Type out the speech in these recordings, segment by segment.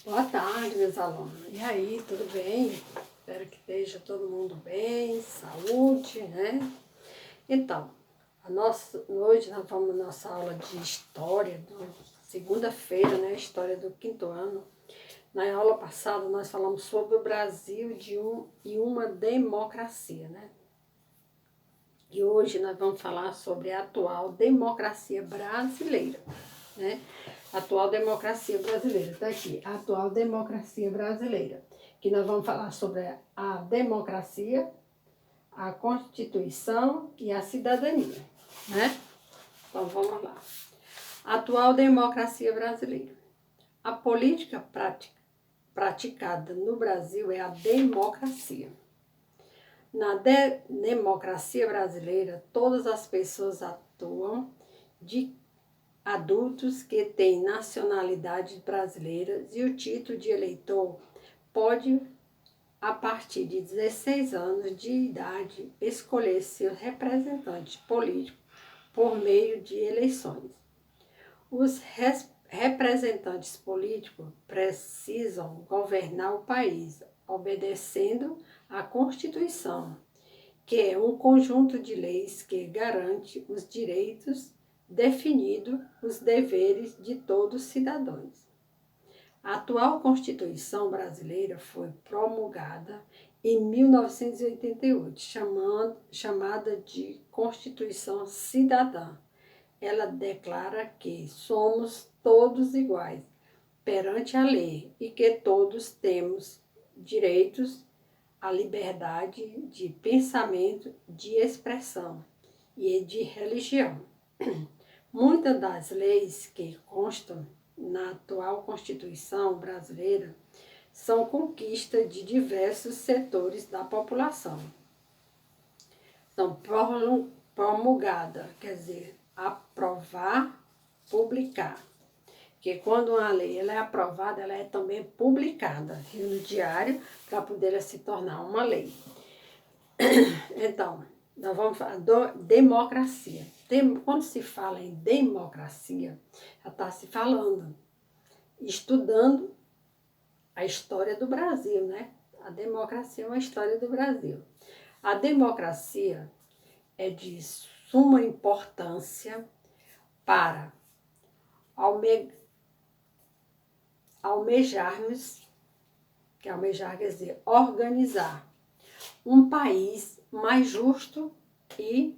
Boa tarde, meus alunos. E aí, tudo bem? Espero que esteja todo mundo bem, saúde, né? Então, hoje nós vamos na nossa aula de história, segunda-feira, né? História do quinto ano. Na aula passada nós falamos sobre o Brasil e uma democracia, né? E hoje nós vamos falar sobre a atual democracia brasileira, né? Atual democracia brasileira, está aqui, a atual democracia brasileira, que nós vamos falar sobre a democracia, a Constituição e a cidadania, né? Então vamos lá. Atual democracia brasileira. A política praticada no Brasil é a democracia. Na democracia brasileira, todas as pessoas atuam de adultos que têm nacionalidade brasileira e o título de eleitor pode, a partir de 16 anos de idade, escolher seu representante político por meio de eleições. Os representantes políticos precisam governar o país, obedecendo à Constituição, que é um conjunto de leis que garante os direitos definindo os deveres de todos os cidadãos. A atual Constituição brasileira foi promulgada em 1988, chamada de Constituição Cidadã. Ela declara que somos todos iguais perante a lei e que todos temos direitos à liberdade de pensamento, de expressão e de religião. Muitas das leis que constam na atual Constituição brasileira são conquista de diversos setores da população. São promulgadas, quer dizer, aprovar, publicar. Porque quando uma lei ela é aprovada, ela é também publicada no diário para poder se tornar uma lei. Então, nós vamos falar de democracia. Quando se fala em democracia, já está se falando, estudando a história do Brasil, né? A democracia é uma história do Brasil. A democracia é de suma importância para almejarmos, que almejar quer dizer organizar um país mais justo e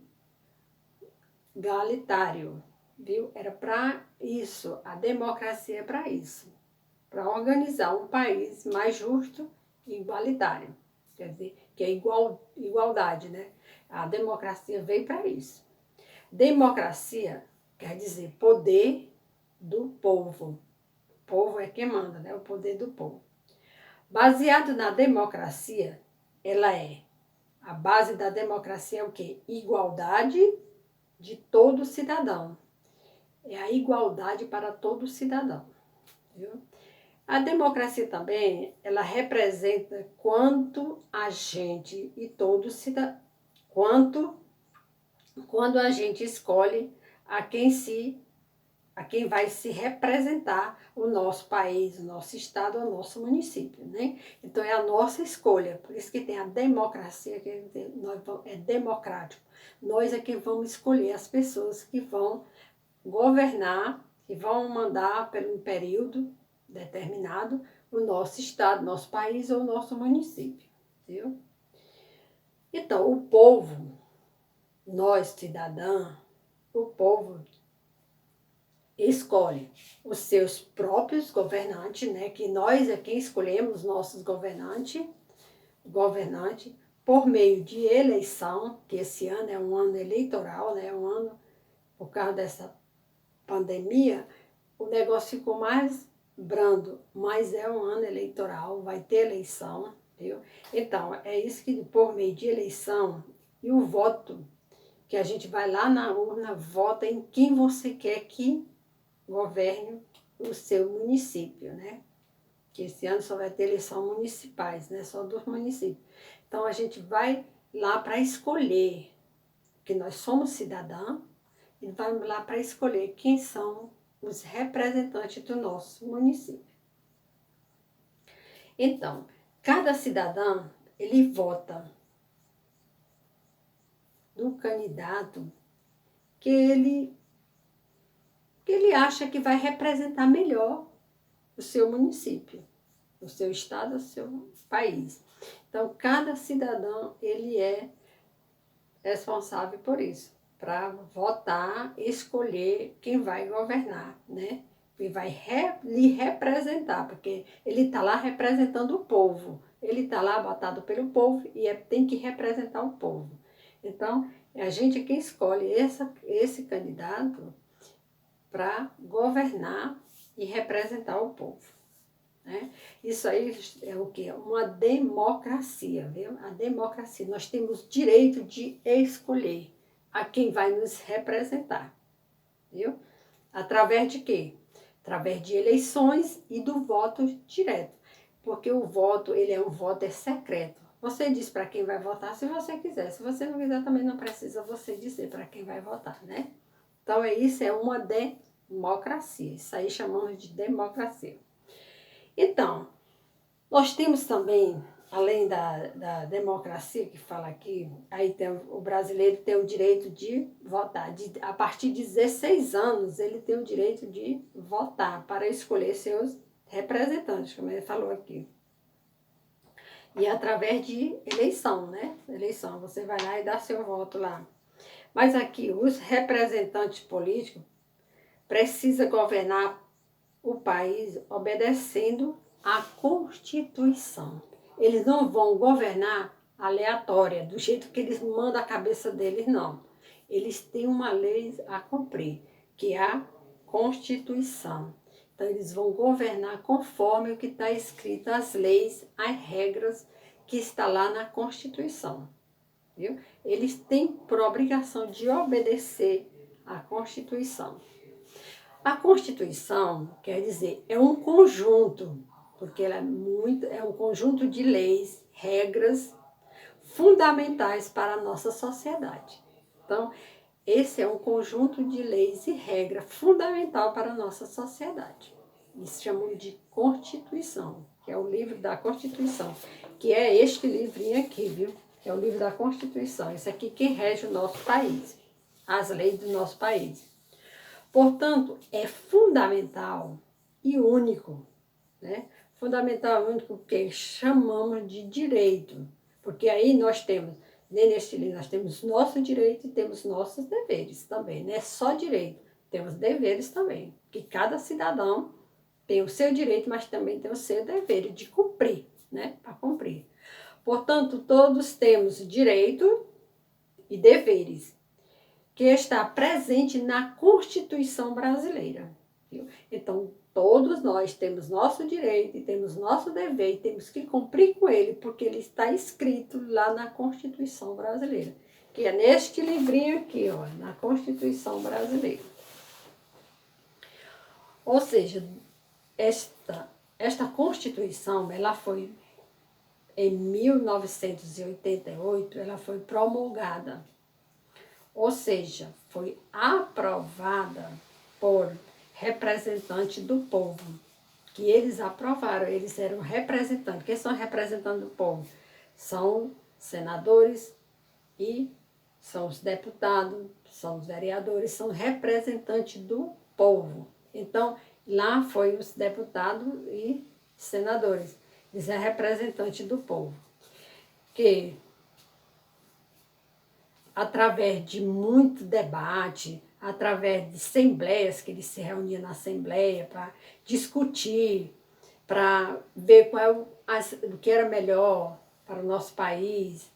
igualitário, viu? Era para isso, a democracia é para isso, para organizar um país mais justo e igualitário, quer dizer, que é igualdade, né? A democracia veio para isso. Democracia quer dizer poder do povo. O povo é quem manda, né? O poder do povo. Baseado na democracia, a base da democracia é o quê? Igualdade de todo cidadão. É a igualdade para todo cidadão. Viu? A democracia também, ela representa quanto a gente e todo cidadão, quando a gente escolhe a quem vai se representar o nosso país, o nosso estado, o nosso município, né? Então é a nossa escolha, por isso que tem a democracia, que é democrático. Nós é que vamos escolher as pessoas que vão governar, que vão mandar por um período determinado o nosso estado, nosso país ou o nosso município, viu? Então, o povo, nós cidadãos, o povo escolhe os seus próprios governantes, né? Que nós é quem escolhemos nossos governantes, por meio de eleição, que esse ano é um ano eleitoral, né? Um ano, por causa dessa pandemia, o negócio ficou mais brando, mas é um ano eleitoral, vai ter eleição, viu? Então, é isso que por meio de eleição e o voto, que a gente vai lá na urna, vota em quem você quer que governe o seu município, né? Que esse ano só vai ter eleição municipais, né? Só dos municípios. Então, a gente vai lá para escolher, que nós somos cidadãos, e vamos lá para escolher quem são os representantes do nosso município. Então, cada cidadão, ele vota no candidato que ele acha que vai representar melhor o seu município, o seu estado, o seu país. Então, cada cidadão, ele é responsável por isso, para votar, escolher quem vai governar, né? E vai lhe representar, porque ele está lá representando o povo. Ele está lá votado pelo povo e tem que representar o povo. Então, é a gente quem escolhe esse candidato para governar e representar o povo, né? Isso aí é o quê? Uma democracia, viu? A democracia. Nós temos direito de escolher a quem vai nos representar, viu? Através de quê? Através de eleições e do voto direto. Porque o voto, ele é um voto secreto. Você diz para quem vai votar se você quiser. Se você não quiser, também não precisa você dizer para quem vai votar, né? Então, isso é uma democracia. Isso aí chamamos de democracia. Então, nós temos também, além da democracia que fala aqui, aí o brasileiro tem o direito de votar. A partir de 16 anos, ele tem o direito de votar para escolher seus representantes, como ele falou aqui. E através de eleição, né? Eleição, você vai lá e dá seu voto lá. Mas aqui, os representantes políticos precisam governar o país obedecendo à Constituição. Eles não vão governar aleatória, do jeito que eles mandam a cabeça deles, não. Eles têm uma lei a cumprir, que é a Constituição. Então, eles vão governar conforme o que está escrito, as leis, as regras que está lá na Constituição. Viu? Eles têm por obrigação de obedecer à Constituição. A Constituição, quer dizer, é um conjunto, porque ela é um conjunto de leis, regras fundamentais para a nossa sociedade. Então, esse é um conjunto de leis e regras fundamental para a nossa sociedade. Isso chamamos de Constituição, que é o livro da Constituição, que é este livrinho aqui, viu? Que é o livro da Constituição. Isso aqui que rege o nosso país, as leis do nosso país. Portanto, é fundamental e único, né? Fundamental e único que chamamos de direito, porque aí nós temos, neste livro, nós temos nosso direito e temos nossos deveres também, não é só direito, temos deveres também, que cada cidadão tem o seu direito, mas também tem o seu dever de cumprir, né? Para cumprir. Portanto, todos temos direito e deveres, que está presente na Constituição brasileira. Viu? Então, todos nós temos nosso direito e temos nosso dever e temos que cumprir com ele, porque ele está escrito lá na Constituição brasileira, que é neste livrinho aqui, ó, na Constituição brasileira. Ou seja, esta Constituição, ela foi, em 1988, ela foi promulgada. Ou seja, foi aprovada por representantes do povo, que eles aprovaram, eles eram representantes. Quem são representantes do povo? São senadores e são os deputados, são os vereadores, são representantes do povo. Então, lá foi os deputados e senadores, eles são representantes do povo, que através de muito debate, através de assembleias, que eles se reuniam na assembleia para discutir, para ver o que era melhor para o nosso país,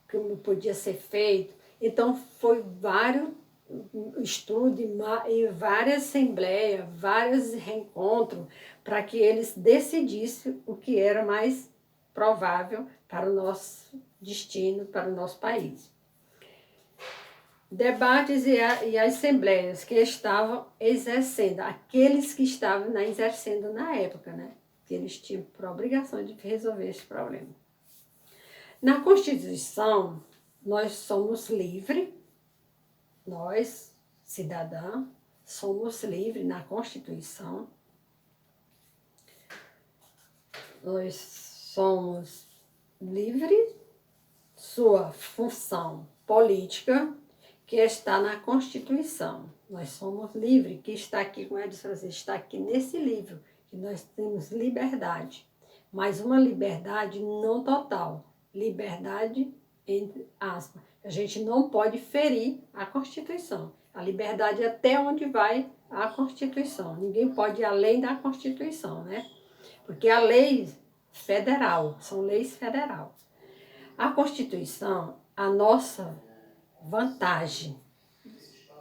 como podia ser feito. Então, foi vários estudos e várias assembleias, vários reencontros, para que eles decidissem o que era mais provável para o nosso destino, para o nosso país. Debates e assembleias que estavam exercendo, aqueles que estavam exercendo na época, né? Que eles tinham por obrigação de resolver esse problema. Na Constituição, nós somos livres, nós, cidadãos, somos livres na Constituição. Nós somos livres, sua função política, que está na Constituição. Nós somos livres, que está aqui, como eu disse para vocês, está aqui nesse livro, que nós temos liberdade. Mas uma liberdade não total, liberdade entre aspas. A gente não pode ferir a Constituição. A liberdade é até onde vai a Constituição. Ninguém pode ir além da Constituição, né? Porque a lei federal, são leis federais. A Constituição, a nossa vantagem,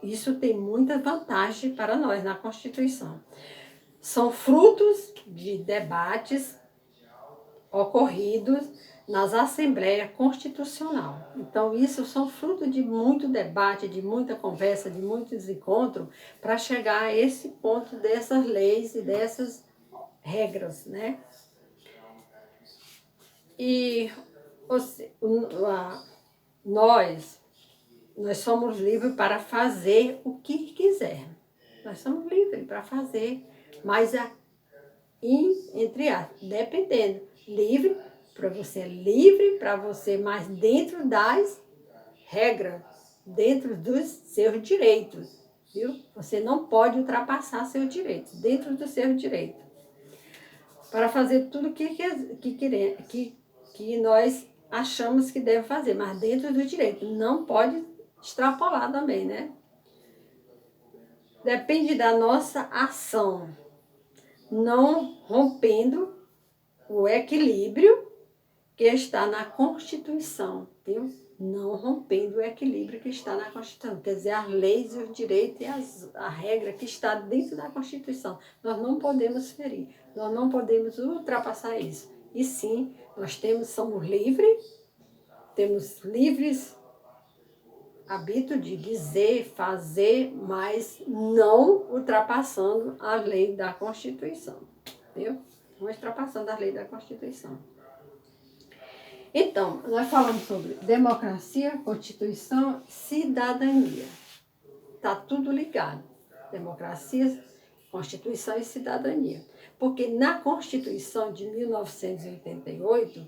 isso tem muita vantagem para nós na Constituição. São frutos de debates ocorridos nas Assembleias Constitucionais. Então, isso são frutos de muito debate, de muita conversa, de muitos encontros, para chegar a esse ponto dessas leis e dessas regras, né? E nós somos livres para fazer o que quiser. Nós somos livres para fazer, mas entre aspas, dependendo. Livre para você, mas dentro das regras, dentro dos seus direitos, viu? Você não pode ultrapassar seus direitos, dentro dos seus direitos. Para fazer tudo que nós achamos que deve fazer, mas dentro do direito. Não pode extrapolar também, né? Depende da nossa ação, não rompendo o equilíbrio que está na Constituição, viu? Não rompendo o equilíbrio que está na Constituição. Quer dizer, as leis, os direitos e a regra que está dentro da Constituição. Nós não podemos ferir, nós não podemos ultrapassar isso. E sim, nós somos livres, temos livres hábito de dizer, fazer, mas não ultrapassando a lei da Constituição, viu? Não ultrapassando a lei da Constituição. Então, nós falamos sobre democracia, Constituição, cidadania. Está tudo ligado. Democracia, Constituição e cidadania. Porque na Constituição de 1988,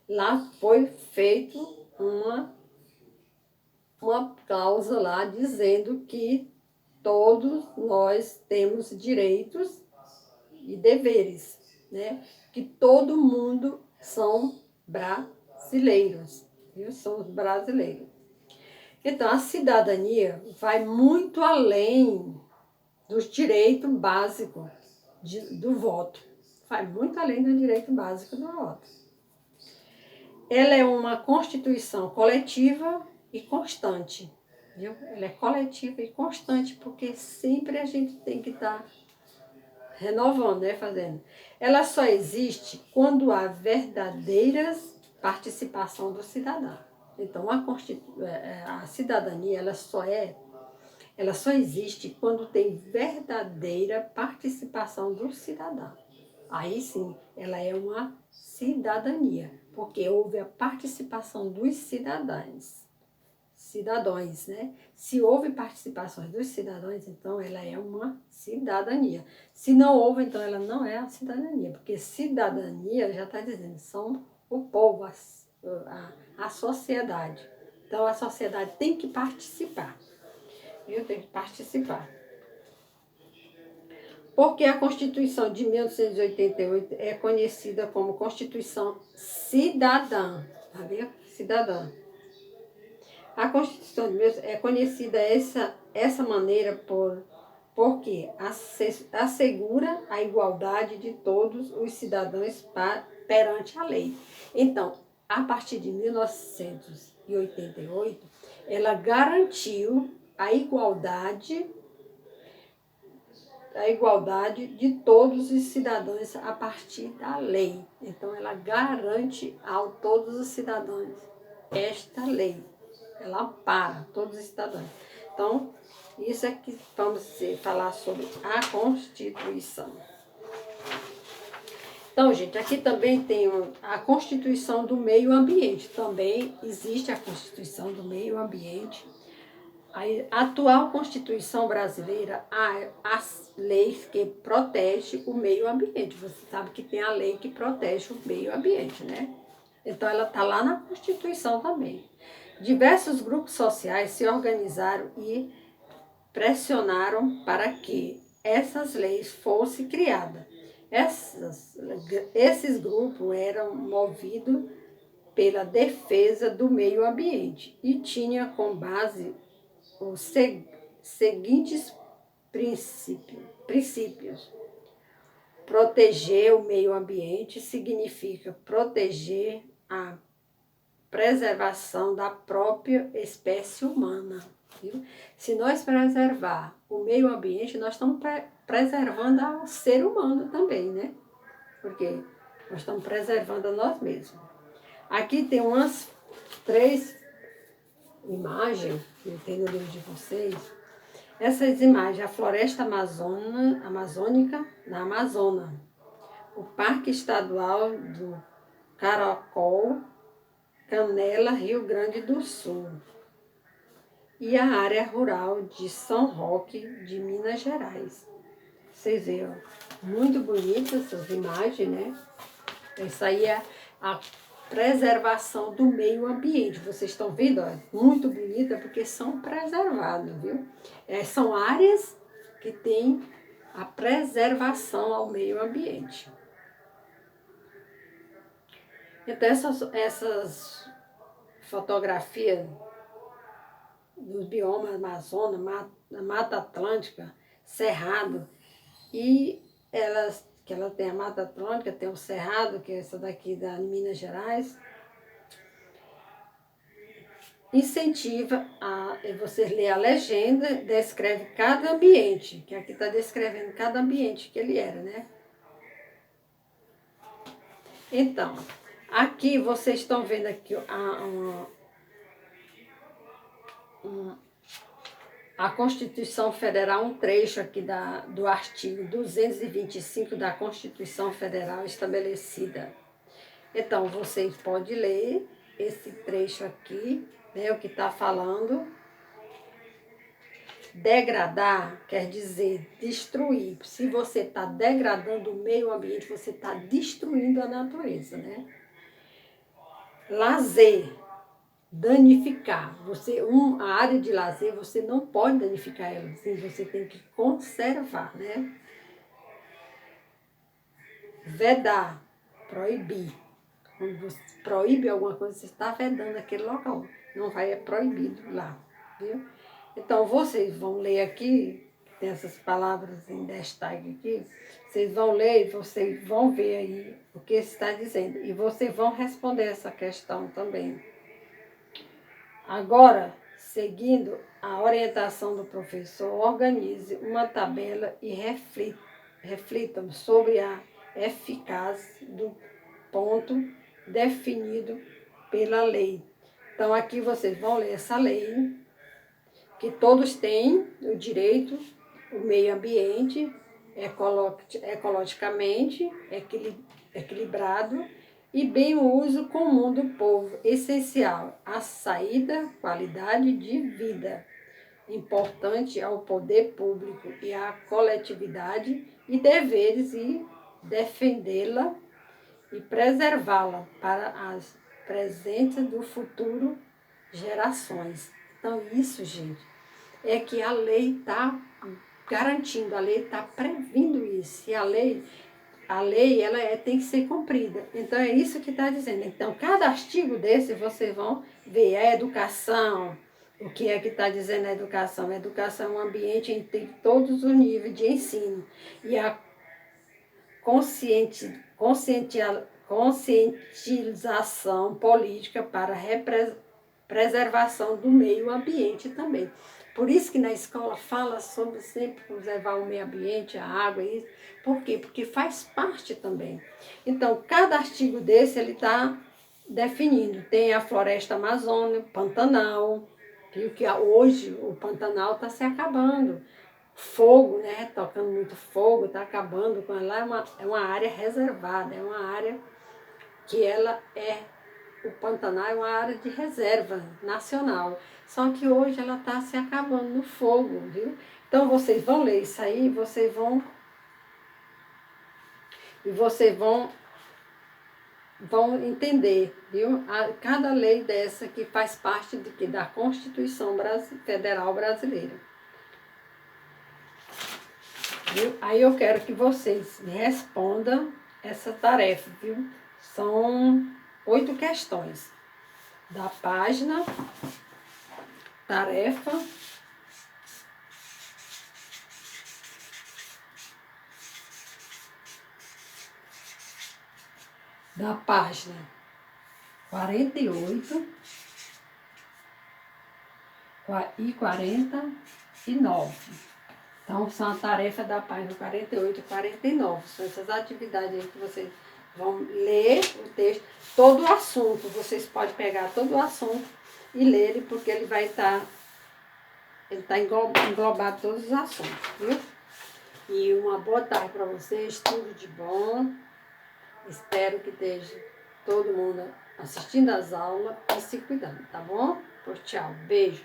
lá foi feito uma cláusula lá dizendo que todos nós temos direitos e deveres, né? Que todo mundo são brasileiros, viu? Somos brasileiros. Então, a cidadania vai muito além dos direitos básicos do voto. Vai muito além do direito básico do voto. Ela é uma constituição coletiva e constante, viu? Ela é coletiva e constante, porque sempre a gente tem que estar renovando, né? Fazendo. Ela só existe quando há verdadeira participação do cidadão. Então, a cidadania, ela só existe quando tem verdadeira participação do cidadão. Aí sim, ela é uma cidadania, porque houve a participação dos cidadãos, né? Se houve participação dos cidadãos, então ela é uma cidadania. Se não houve, então ela não é a cidadania, porque cidadania já está dizendo, são o povo, a sociedade. Então a sociedade tem que participar. Eu tenho que participar. Porque a Constituição de 1988 é conhecida como Constituição Cidadã. Tá vendo? Cidadã. A Constituição de 1988 é conhecida essa maneira porque assegura a igualdade de todos os cidadãos perante a lei. Então, a partir de 1988, ela garantiu a igualdade de todos os cidadãos a partir da lei. Então, ela garante a todos os cidadãos esta lei. Ela ampara todos os cidadãos. Então, isso é que vamos falar sobre a Constituição. Então, gente, aqui também tem a Constituição do Meio Ambiente. Também existe a Constituição do Meio Ambiente. a atual Constituição brasileira, há as leis que protegem o meio ambiente. Você sabe que tem a lei que protege o meio ambiente, né? Então ela está lá na Constituição também. Diversos grupos sociais se organizaram e pressionaram para que essas leis fossem criadas. Esses grupos eram movidos pela defesa do meio ambiente e tinha como base os seguintes princípios. Proteger o meio ambiente significa proteger a preservação da própria espécie humana. Viu? Se nós preservar o meio ambiente, nós estamos preservando o ser humano também, né? Porque nós estamos preservando a nós mesmos. Aqui tem umas 3 imagens que tem no livro de vocês. Essas imagens, a floresta amazônica na Amazônia, o Parque Estadual do Caracol, Canela, Rio Grande do Sul, e a área rural de São Roque, de Minas Gerais. Vocês viram? Muito bonitas essas imagens, né? Isso aí é a preservação do meio ambiente. Vocês estão vendo? Ó, muito bonita porque são preservadas, viu? São áreas que têm a preservação ao meio ambiente. Então essas fotografias dos biomas Amazonas, Mata Atlântica, Cerrado, e que ela tem a Mata Atlântica, tem o Cerrado, que é essa daqui da Minas Gerais, incentiva você lê a legenda, descreve cada ambiente, que aqui está descrevendo cada ambiente que ele era, né? Então, aqui vocês estão vendo aqui a Constituição Federal, um trecho aqui do artigo 225 da Constituição Federal estabelecida. Então, vocês podem ler esse trecho aqui, né, o que está falando. Degradar quer dizer destruir. Se você está degradando o meio ambiente, você está destruindo a natureza, né? Lazer, danificar. A área de lazer, você não pode danificar ela, assim, você tem que conservar, né? Vedar, proibir. Quando você proíbe alguma coisa, você está vedando aquele local. Não vai, é proibido lá, viu? Então, vocês vão ler aqui, tem essas palavras em destaque aqui, vocês vão ler e vocês vão ver aí o que está dizendo. E vocês vão responder essa questão também. Agora, seguindo a orientação do professor, organize uma tabela e reflitam sobre a eficácia do ponto definido pela lei. Então, aqui vocês vão ler essa lei, que todos têm o direito, o meio ambiente, ecologicamente equilibrado e bem o uso comum do povo, essencial, a saída, qualidade de vida, importante ao poder público e à coletividade e deveres e defendê-la e preservá-la para as presentes do futuro gerações. Então isso, gente, é que a lei está garantindo, a lei está previndo isso. E a lei ela tem que ser cumprida. Então é isso que está dizendo. Então cada artigo desse vocês vão ver a educação. O que é que está dizendo a educação? A educação é um ambiente em que tem todos os níveis de ensino. E a conscientização política para preservação do meio ambiente também. Por isso que na escola fala sobre sempre preservar o meio ambiente, a água, isso. Por quê? Porque faz parte também. Então, cada artigo desse, ele está definindo. Tem a floresta amazônica, Pantanal, viu que hoje o Pantanal está se acabando. Fogo, né? Tocando muito fogo, está acabando com ela. É uma área reservada, é uma área que ela é o Pantanal é uma área de reserva nacional. Só que hoje ela está se acabando no fogo, viu? Então vocês vão ler isso aí, vocês vão entender, viu? Cada lei dessa que faz parte da Constituição Federal Brasileira. Viu? Aí eu quero que vocês me respondam essa tarefa, viu? São 8 questões da página, tarefa, da página 48 e 49. Então, são a tarefa da página 48 e 49. São essas atividades aí que vocês vão ler o texto, todo o assunto. Vocês podem pegar todo o assunto e ler ele, porque ele vai estar, englobado todos os assuntos, viu? E uma boa tarde para vocês, tudo de bom. Espero que esteja todo mundo assistindo às aulas e se cuidando, tá bom? Tchau, beijo.